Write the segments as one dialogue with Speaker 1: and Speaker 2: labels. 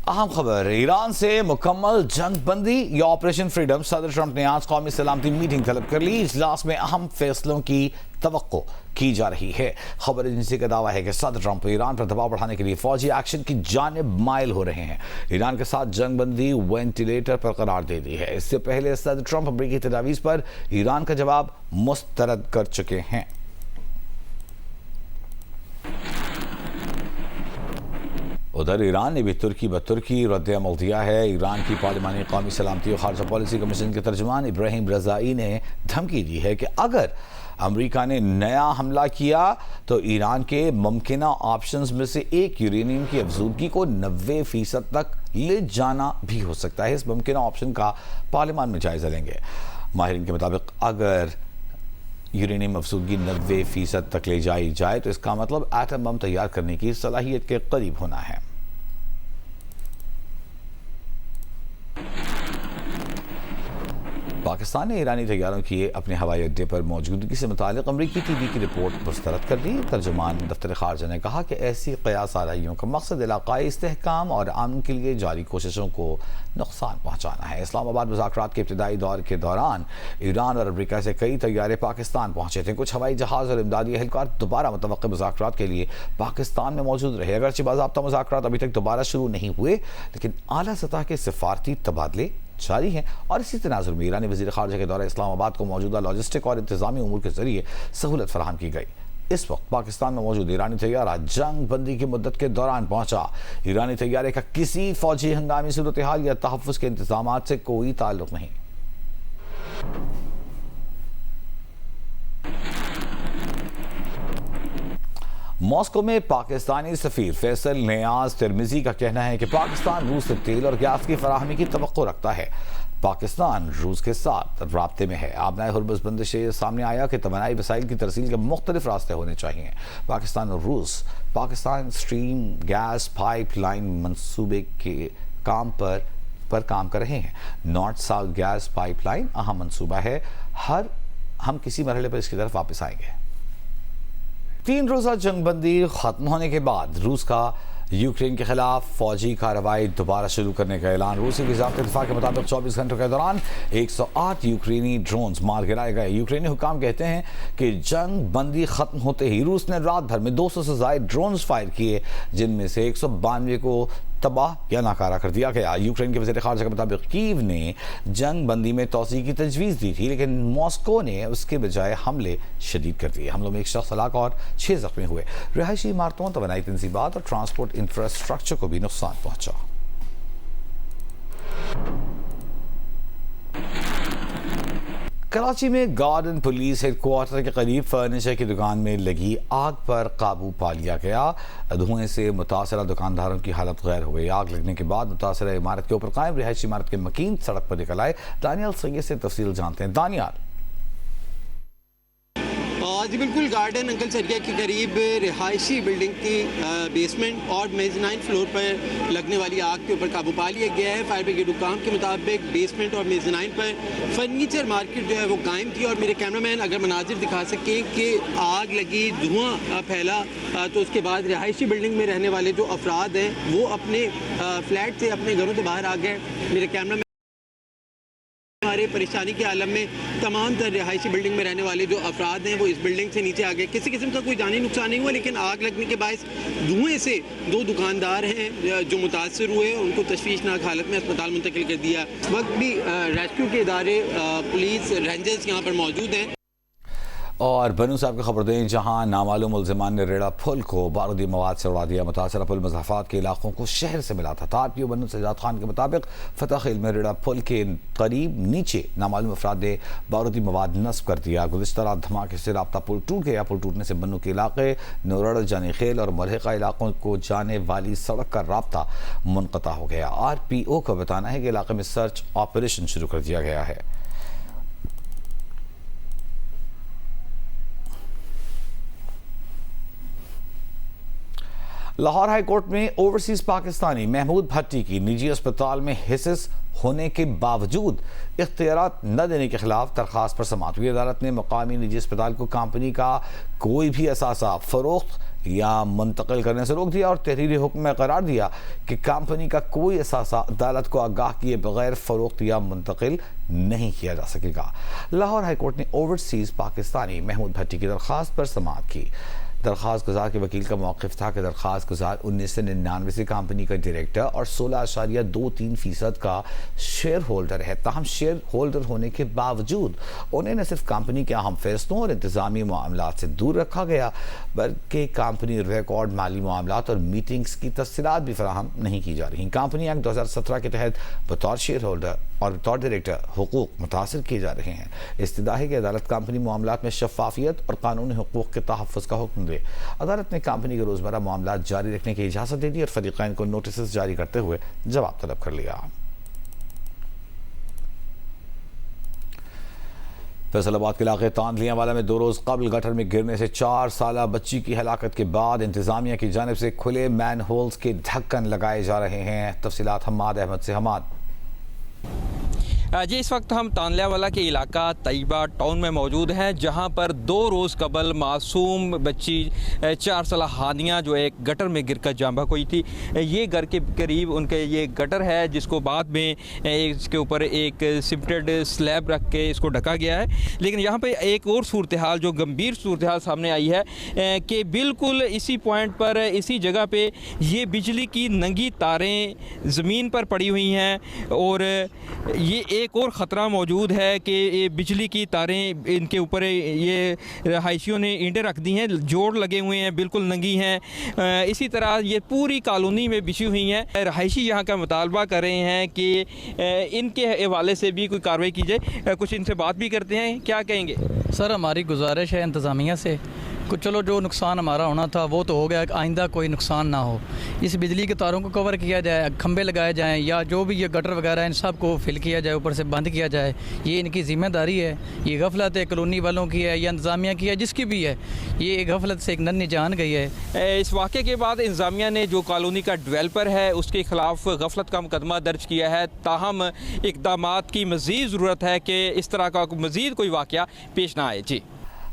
Speaker 1: अहम खबर ईरान से मुकम्मल जंग बंदी या ऑपरेशन फ्रीडम। सदर ट्रंप ने आज कौमी सलामती मीटिंग तलब कर ली। इजलास में अहम फैसलों की तवक्को की जा रही है। खबर एजेंसी का दावा है कि सदर ट्रंप ईरान पर दबाव बढ़ाने के लिए फौजी एक्शन की जानिब माइल हो रहे हैं। ईरान के साथ जंग बंदी वेंटिलेटर पर करार दे दी है। इससे पहले सदर ट्रंप अमरीकी तजावीज़ पर ईरान का जवाब मुस्तरद कर चुके हैं। उधर ईरान ने भी तुर्की ब तुर्की रद्द-ए-अमल दिया है। ईरान की पार्लिमानी कौमी सलामती और खारजा पॉलिसी कमीशन के तर्जुमान इब्राहिम रज़ाई ने धमकी दी है कि अगर अमेरिका ने नया हमला किया तो ईरान के मुमकिना ऑप्शंस में से एक यूरेनियम की अफजूदगी को 90% तक ले जाना भी हो सकता है। इस मुमकिना ऑप्शन का पार्लिमान में जायजा लेंगे। माहिरीन के मुताबिक अगर यूरेनियम अफसूदगी 90% तक ले जाई जाए तो इसका मतलब एटम बम तैयार करने की सलाहियत के करीब होना है। पाकिस्तान ने ईरानी तैयारों की अपने हवाई अड्डे पर मौजूदगी से मुतालिक अमरीकी टीवी की रिपोर्ट मुस्तरद कर दी। तर्जुमान दफ्तर खारजा ने कहा कि ऐसी क़यास आराइयों का मकसद इलाक़ाई इस्तेहकाम और अमन के लिए जारी कोशिशों को नुकसान पहुँचाना है। इस्लामाबाद मुज़ाकरात के इब्तिदाई दौर के दौरान ईरान और अमरीका से कई तैयारे पाकिस्तान पहुँचे थे। कुछ हवाई जहाज़ और इमदादी एहलकार दोबारा मुतवक्किल मुज़ाकरात के लिए पाकिस्तान में मौजूद रहे। अगरचे बाज़ाब्ता मुज़ाकरात अभी तक दोबारा शुरू नहीं हुए, लेकिन आला सतह के सिफारती तबादले जारी हैं। और इसी तनाजुर में ईरानी वज़ीर ख़ारजा के दौरे इस्लामाबाद को मौजूदा लॉजिस्टिक और इंतज़ामी उमूर के जरिए सहूलत फराहम की गई। इस वक्त पाकिस्तान में मौजूद ईरानी तैयारा जंग बंदी की मुद्दत के दौरान पहुंचा। ईरानी तैयारे का किसी फौजी हंगामी सूरत हाल या तहफ़्फ़ुज़ के इंतज़ाम से कोई ताल्लुक नहीं। मॉस्को में पाकिस्तानी सफ़ीर फैसल नियाज तिरमिज़ी का कहना है कि पाकिस्तान रूस से तेल और गैस की फराहमी की तवक्को रखता है। पाकिस्तान रूस के साथ राब्ते में है। आबनाए हुर्मुज़ बंदिश से सामने आया कि तवानाई वसाइल की तरसील के मुख्तलिफ रास्ते होने चाहिए। पाकिस्तान और रूस पाकिस्तान स्ट्रीम गैस पाइपलाइन मनसूबे के काम कर रहे हैं। नॉर्थ साउथ गैस पाइपलाइन अहम मनसूबा है। हम किसी मरहले पर इसकी तरफ वापस आएंगे। 3 रोज़ा जंगबंदी खत्म होने के बाद रूस का यूक्रेन के खिलाफ फौजी कार्रवाई दोबारा शुरू करने का ऐलान। रूसी वज़ारत दिफ़ा के मुताबिक 24 घंटों के दौरान 108 यूक्रेनी ड्रोन्स मार गिराए गए। यूक्रेनी हुकाम कहते हैं कि जंग बंदी खत्म होते ही रूस ने रात भर में 200 से ज़ायद ड्रोन्स फायर किए, जिनमें से 192 को तबाह या नाकारा कर दिया गया। यूक्रेन के वज़ीर ख़ारजा के मुताबिक कीव ने जंग बंदी में तोसी की तजवीज़ दी थी, लेकिन मॉस्को ने उसके बजाय हमले शदीद कर दिए। हमलों में 1 शख्स हलाक और 6 ज़ख्मी हुए। रिहायशी इमारतों, तवानाई तंसीबात और ट्रांसपोर्ट इंफ्रास्ट्रक्चर को भी नुकसान पहुँचा। कराची में गार्डन पुलिस हेडक्वार्टर के करीब फर्नीचर की दुकान में लगी आग पर काबू पा लिया गया। धुएं से मुतासरा दुकानदारों की हालत गैर हो गई। आग लगने के बाद मुतासरा इमारत के ऊपर कायम रिहायशी इमारत के मकीन सड़क पर निकल आए। दानियाल सैयद से तफसील जानते हैं। दानियाल।
Speaker 2: जी बिल्कुल, गार्डन अंकल सरिया के करीब रिहायशी बिल्डिंग की बेसमेंट और मेज़नाइन फ्लोर पर लगने वाली आग के ऊपर काबू पा लिया गया है। फायर ब्रिगेड हुकाम के मुताबिक बेसमेंट और मेज़नाइन पर फर्नीचर मार्केट जो है वो कायम थी। और मेरे कैमरामैन अगर मनाजिर दिखा सके कि आग लगी, धुआं फैला, तो उसके बाद रिहायशी बिल्डिंग में रहने वाले जो अफराद हैं वो अपने फ्लैट से, अपने घरों से बाहर आ गए। मेरे कैमरामैन हमारे परेशानी के आलम में तमाम तर रिहायशी बिल्डिंग में रहने वाले जो अफराद हैं वो इस बिल्डिंग से नीचे आ गए। किसी किस्म का कोई जानी नुकसान नहीं हुआ, लेकिन आग लगने के बायस धुएं से 2 दुकानदार हैं जो मुतासर हुए, उनको तशवीशनाक हालत में अस्पताल मुंतकिल कर दिया। इस वक्त भी रेस्क्यू के इदारे, पुलिस, रेंजर्स यहाँ पर मौजूद हैं।
Speaker 1: और बनू साहब की खबर दें, जहां नामालूम मुल्ज़िमान ने रेड़ा पुल को बारूदी मवाद से उड़ा दिया। मुतासरा पुल मज़ाफ़ात के इलाकों को शहर से मिला था। तारपीओ बनू सजाद खान के मुताबिक फतह खेल में रेड़ा पुल के करीब नीचे नामालूम अफराद ने बारूदी मवाद नस्ब कर दिया। गुज़िश्ता रात धमाके से राब्ता पुल टूट गया। पुल टूटने से बनू के इलाके नौरड़, जानी खेल और मलहका इलाकों को जाने वाली सड़क का राब्ता मुनक़ता हो गया। RPO का बताना है कि इलाके में सर्च ऑपरेशन शुरू कर दिया गया है। लाहौर हाई कोर्ट में ओवरसीज पाकिस्तानी महमूद भट्टी की निजी अस्पताल में हिस्स होने के बावजूद इख्तियारात न देने के खिलाफ दरख्वास्त पर समाअत हुई। अदालत ने मकामी निजी अस्पताल को कंपनी का कोई भी असासा, फरोख्त या मुंतकिल करने से रोक दिया और तहरीरी हुक्म में करार दिया कि कंपनी का कोई असासा अदालत को आगाह किए बगैर फरोख्त या मुंतकिल नहीं किया जा सकेगा। लाहौर हाईकोर्ट ने ओवरसीज़ पाकिस्तानी महमूद भट्टी की दरख्वास्त पर समाअत की। दरख्वास्त गुजार के वकील का मौक़िफ़ था कि दरख्वास्त गुजार 1999 से कंपनी का डायरेक्टर और 16.23% का शेयर होल्डर है। ताहम शेयर होल्डर होने के बावजूद उन्हें न सिर्फ कंपनी के अहम फैसलों और इंतज़ामी मामलात से दूर रखा गया, बल्कि कंपनी रिकॉर्ड माली मामलात और मीटिंग्स की तफसीलात भी फराहम नहीं की जा रही। कंपनी एक्ट 2017 के तहत बतौर शेयर होल्डर और बतौर डायरेक्टर हुकूक मुतासर किए जा रहे हैं। इस्तदा है कि अदालत कंपनी मामलात में शफाफियत और कानूनी हुकूक के तहफ़्फ़ुज़ का हुक्म दे। अदालत ने कंपनी के रोजमर्रा मामलात जारी रखने की इजाजत दे दी और फरीक़ैन को नोटिस जारी करते हुए जवाब तलब कर लिया। फैसलाबाद के इलाके तांदलियावाला में 2 रोज़ कबल गटर में गिरने से 4 साला बच्ची की हलाकत के बाद इंतजामिया की जानिब से खुले मैन होल्स के ढक्कन लगाए जा रहे हैं। तफसीलात हम्माद अहमद से। हम्माद
Speaker 3: जी, इस वक्त हम तांदलियावाला के इलाका तैयबा टाउन में मौजूद हैं, जहां पर 2 रोज़ कबल मासूम बच्ची 4 साला हानिया जो एक गटर में गिरकर जाँ बहक हुई थी। ये घर के करीब उनके ये गटर है, जिसको बाद में इसके ऊपर एक सिमटेड स्लैब रख के इसको ढका गया है। लेकिन यहाँ पे एक और सूरत हाल, जो गंभीर सूरत हाल सामने आई है कि बिल्कुल इसी पॉइंट पर, इसी जगह पे ये बिजली की नंगी तारें ज़मीन पर पड़ी हुई हैं और ये एक और ख़तरा मौजूद है कि ये बिजली की तारें, इनके ऊपर ये रहायशियों ने ईंटें रख दी हैं, जोड़ लगे हुए हैं, बिल्कुल नंगी हैं। इसी तरह ये पूरी कॉलोनी में बिछी हुई हैं। रहायशी यहाँ का मुतालबा कर रहे हैं कि इनके हवाले से भी कोई कार्रवाई की जाए। कुछ इनसे बात भी करते हैं, क्या कहेंगे?
Speaker 4: सर, हमारी गुजारिश है इंतज़ामिया से कुछ, चलो जो नुकसान हमारा होना था वो तो हो गया, आइंदा कोई नुकसान ना हो। इस बिजली के तारों को कवर किया जाए, खंबे लगाए जाएं, या जो भी ये गटर वगैरह इन सब को फिल किया जाए, ऊपर से बंद किया जाए। ये इनकी ज़िम्मेदारी है, ये गफलत है कॉलोनी वालों की है या इंतज़ामिया की है, जिसकी भी है। ये गफलत से एक नन्ही जान गई है।
Speaker 3: इस वाक़े के बाद इंतज़ामिया ने जो कॉलोनी का डेवलपर है उसके ख़िलाफ़ गफलत का मुकदमा दर्ज किया है। ताहम इक़दामात की मज़ीद ज़रूरत है कि इस तरह का मज़ीद कोई वाक़या पेश ना आए। जी,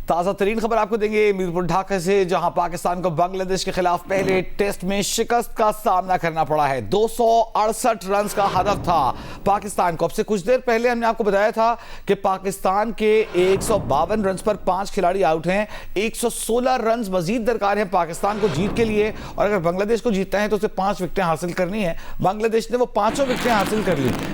Speaker 1: ताज़ा तरीन खबर आपको देंगे मीरपुर ढाका से, जहां पाकिस्तान को बांग्लादेश के खिलाफ पहले टेस्ट में शिकस्त का सामना करना पड़ा है। 268 रन का हदफ था पाकिस्तान को। अब से कुछ देर पहले हमने आपको बताया था कि पाकिस्तान के 152 रन पर 5 खिलाड़ी आउट हैं। 116 रन मजीद दरकार है पाकिस्तान को जीत के लिए, और अगर बांग्लादेश को जीतना है तो उसे 5 विकेटें हासिल करनी है। बांग्लादेश ने वो 5 विकेटें हासिल कर ली।